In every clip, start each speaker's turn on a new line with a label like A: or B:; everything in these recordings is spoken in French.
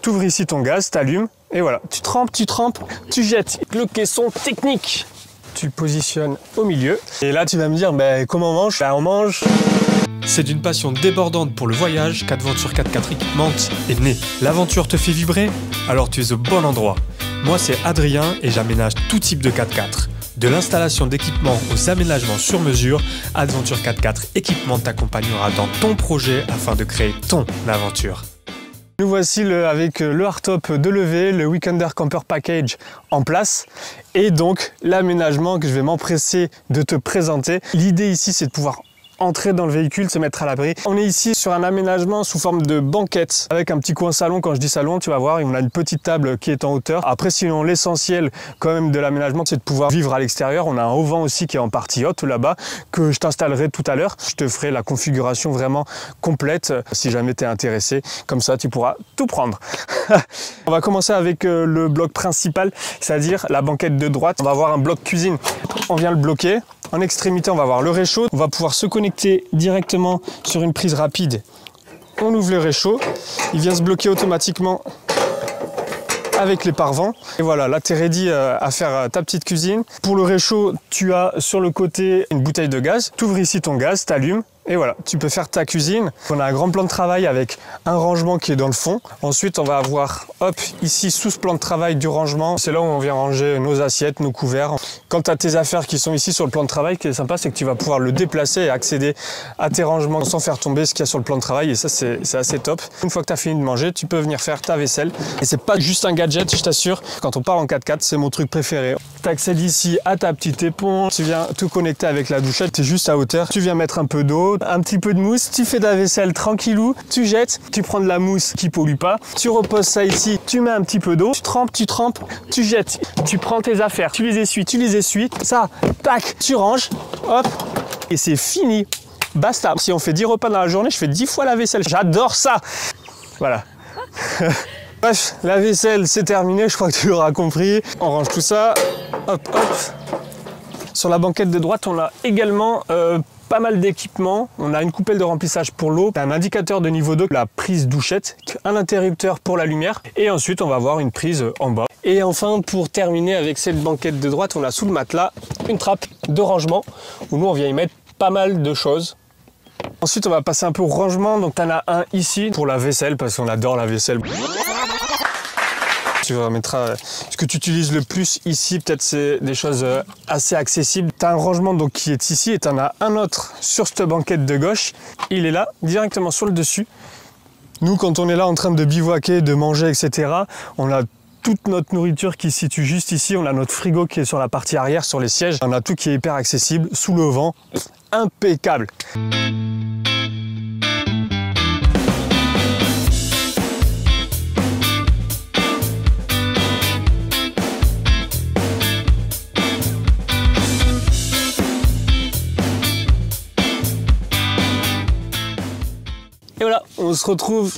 A: Tu ouvres ici ton gaz, tu allumes et voilà. Tu trempes, tu jettes. Le caisson technique. Tu le positionnes au milieu. Et là, tu vas me dire, comment on mange? On mange.
B: C'est d'une passion débordante pour le voyage qu'Adventure 4x4 Equipment est née. L'aventure te fait vibrer? Alors tu es au bon endroit. Moi, c'est Adrien et j'aménage tout type de 4x4. De l'installation d'équipements aux aménagements sur mesure, Adventure 4x4 Equipment t'accompagnera dans ton projet afin de créer ton aventure.
A: Nous voici avec le hardtop de levée, le Weekender Camper Package en place et donc l'aménagement que je vais m'empresser de te présenter. L'idée ici, c'est de pouvoir entrer dans le véhicule, se mettre à l'abri. On est ici sur un aménagement sous forme de banquette avec un petit coin salon. Quand je dis salon, tu vas voir, on a une petite table qui est en hauteur. Après, sinon, l'essentiel quand même de l'aménagement, c'est de pouvoir vivre à l'extérieur. On a un auvent aussi qui est en partie haute là-bas que je t'installerai tout à l'heure. Je te ferai la configuration vraiment complète si jamais tu es intéressé. Comme ça, tu pourras tout prendre. On va commencer avec le bloc principal, c'est-à-dire la banquette de droite. On va avoir un bloc cuisine. On vient le bloquer. En extrémité, on va avoir le réchaud. On va pouvoir se connecter directement sur une prise rapide. On ouvre le réchaud. Il vient se bloquer automatiquement avec les pare-vents. Et voilà, là, tu es ready à faire ta petite cuisine. Pour le réchaud, tu as sur le côté une bouteille de gaz. Tu ouvres ici ton gaz, tu allumes. Et voilà, tu peux faire ta cuisine. On a un grand plan de travail avec un rangement qui est dans le fond. Ensuite, on va avoir, hop, ici, sous ce plan de travail du rangement, c'est là où on vient ranger nos assiettes, nos couverts. Quand tu as tes affaires qui sont ici sur le plan de travail, ce qui est sympa, c'est que tu vas pouvoir le déplacer et accéder à tes rangements sans faire tomber ce qu'il y a sur le plan de travail. Et ça, c'est assez top. Une fois que tu as fini de manger, tu peux venir faire ta vaisselle. Et c'est pas juste un gadget, je t'assure. Quand on part en 4x4, c'est mon truc préféré. Tu accèdes ici à ta petite éponge. Tu viens te connecter avec la douchette. Tu es juste à hauteur. Tu viens mettre un peu d'eau, un petit peu de mousse, tu fais ta vaisselle tranquillou, tu jettes, tu prends de la mousse qui pollue pas, tu reposes ça ici, tu mets un petit peu d'eau, tu trempes, tu jettes, tu prends tes affaires, tu les essuies, ça, tac, tu ranges, hop, et c'est fini, basta. Si on fait 10 repas dans la journée, je fais 10 fois la vaisselle, j'adore ça. Voilà. Bref, la vaisselle c'est terminé, je crois que tu l'auras compris. On range tout ça, hop, hop. Sur la banquette de droite, on a également pas mal d'équipements. On a une coupelle de remplissage pour l'eau, un indicateur de niveau d'eau, la prise douchette, un interrupteur pour la lumière et ensuite on va avoir une prise en bas. Et enfin, pour terminer avec cette banquette de droite, on a sous le matelas une trappe de rangement où nous on vient y mettre pas mal de choses. Ensuite on va passer un peu au rangement, donc tu en as un ici pour la vaisselle parce qu'on adore la vaisselle. Tu remettras ce que tu utilises le plus ici, peut-être c'est des choses assez accessibles. Tu as un rangement donc, qui est ici et tu en as un autre sur cette banquette de gauche. Il est là, directement sur le dessus. Nous, quand on est là en train de bivouaquer, de manger, etc., on a toute notre nourriture qui se situe juste ici. On a notre frigo qui est sur la partie arrière, sur les sièges. On a tout qui est hyper accessible, sous le vent. Impeccable. Et voilà, on se retrouve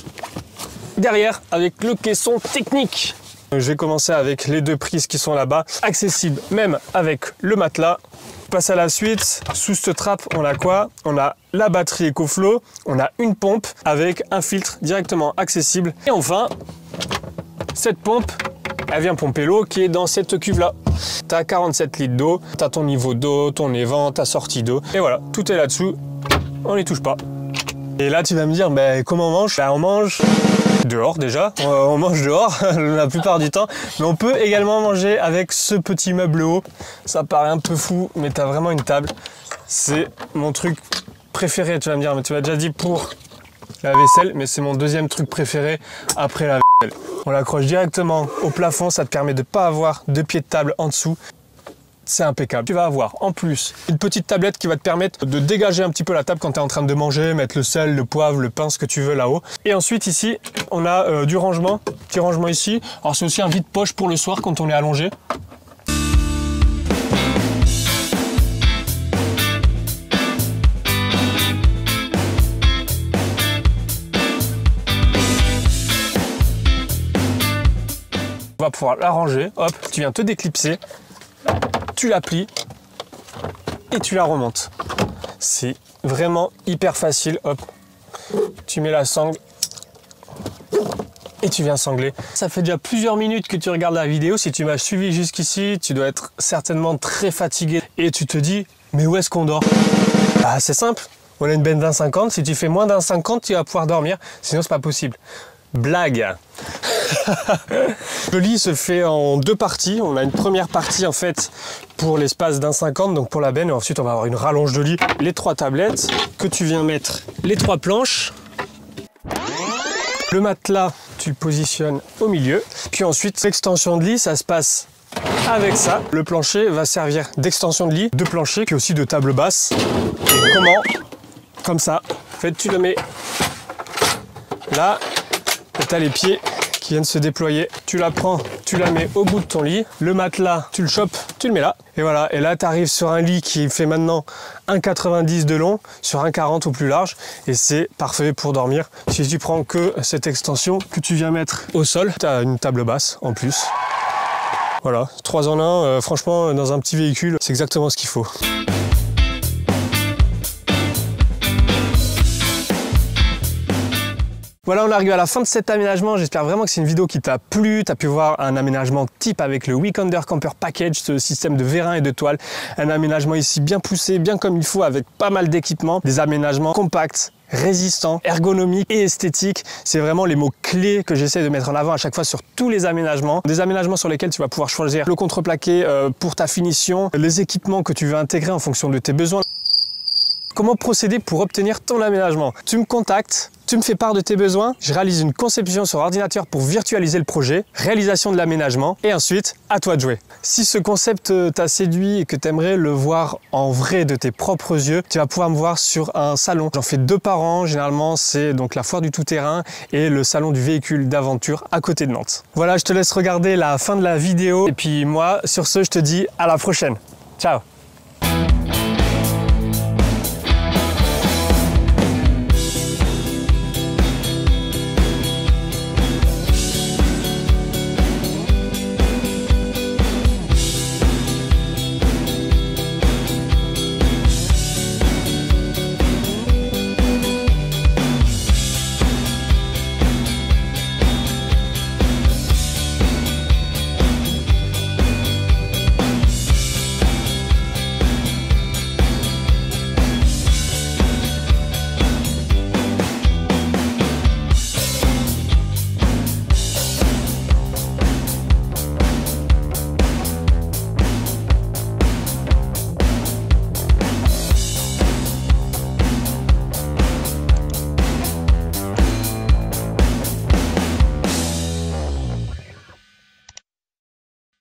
A: derrière avec le caisson technique. Je vais commencer avec les deux prises qui sont là-bas, accessibles même avec le matelas. On passe à la suite, sous cette trappe, on a quoi? On a la batterie EcoFlow, on a une pompe avec un filtre directement accessible. Et enfin, cette pompe, elle vient pomper l'eau qui est dans cette cuve-là. Tu as 47 litres d'eau, tu as ton niveau d'eau, ton évent, ta sortie d'eau. Et voilà, tout est là-dessous, on n'y touche pas. Et là, tu vas me dire, comment on mange? On mange dehors déjà, on mange dehors la plupart du temps, mais on peut également manger avec ce petit meuble haut. Ça paraît un peu fou, mais tu as vraiment une table. C'est mon truc préféré, tu vas me dire, mais tu m'as déjà dit pour la vaisselle, mais c'est mon deuxième truc préféré après la vaisselle. On l'accroche directement au plafond, ça te permet de ne pas avoir de pied de table en dessous. C'est impeccable. Tu vas avoir en plus une petite tablette qui va te permettre de dégager un petit peu la table quand tu es en train de manger, mettre le sel, le poivre, le pain, ce que tu veux là-haut. Et ensuite ici, on a du rangement, petit rangement ici. Alors c'est aussi un vide-poche pour le soir quand on est allongé. On va pouvoir la ranger, hop, tu viens te déclipser. Tu la plies et tu la remontes. C'est vraiment hyper facile. Hop, tu mets la sangle et tu viens sangler. Ça fait déjà plusieurs minutes que tu regardes la vidéo. Si tu m'as suivi jusqu'ici, tu dois être certainement très fatigué et tu te dis, mais où est-ce qu'on dort? Bah, c'est simple, on a une benne d'1,50. Si tu fais moins d'1,50, tu vas pouvoir dormir, sinon c'est pas possible. Blague. Le lit se fait en deux parties. On a une première partie en fait pour l'espace d'1,50, donc pour la benne, et ensuite on va avoir une rallonge de lit, les 3 tablettes que tu viens mettre, les 3 planches. Le matelas, tu le positionnes au milieu. Puis ensuite, l'extension de lit, ça se passe avec ça. Le plancher va servir d'extension de lit, de plancher, puis aussi de table basse. Et comment? Comme ça. En fait, tu le mets là. Et tu as les pieds qui viennent se déployer. Tu la prends, tu la mets au bout de ton lit. Le matelas, tu le chopes, tu le mets là. Et voilà. Et là, tu arrives sur un lit qui fait maintenant 1,90 de long sur 1,40 ou plus large. Et c'est parfait pour dormir. Si tu prends que cette extension que tu viens mettre au sol, tu as une table basse en plus. Voilà, 3 en 1. Franchement, dans un petit véhicule, c'est exactement ce qu'il faut. Voilà, on arrive à la fin de cet aménagement. J'espère vraiment que c'est une vidéo qui t'a plu. Tu as pu voir un aménagement type avec le Weekender Camper Package, ce système de vérin et de toile. Un aménagement ici bien poussé, bien comme il faut, avec pas mal d'équipements. Des aménagements compacts, résistants, ergonomiques et esthétiques. C'est vraiment les mots clés que j'essaie de mettre en avant à chaque fois sur tous les aménagements. Des aménagements sur lesquels tu vas pouvoir choisir le contreplaqué pour ta finition, les équipements que tu veux intégrer en fonction de tes besoins. Comment procéder pour obtenir ton aménagement? Tu me contactes, tu me fais part de tes besoins, je réalise une conception sur ordinateur pour virtualiser le projet, réalisation de l'aménagement et ensuite, à toi de jouer. Si ce concept t'a séduit et que tu aimerais le voir en vrai de tes propres yeux, tu vas pouvoir me voir sur un salon. J'en fais 2 par an, généralement c'est donc la foire du tout-terrain et le salon du véhicule d'aventure à côté de Nantes. Voilà, je te laisse regarder la fin de la vidéo et puis moi, sur ce, je te dis à la prochaine. Ciao!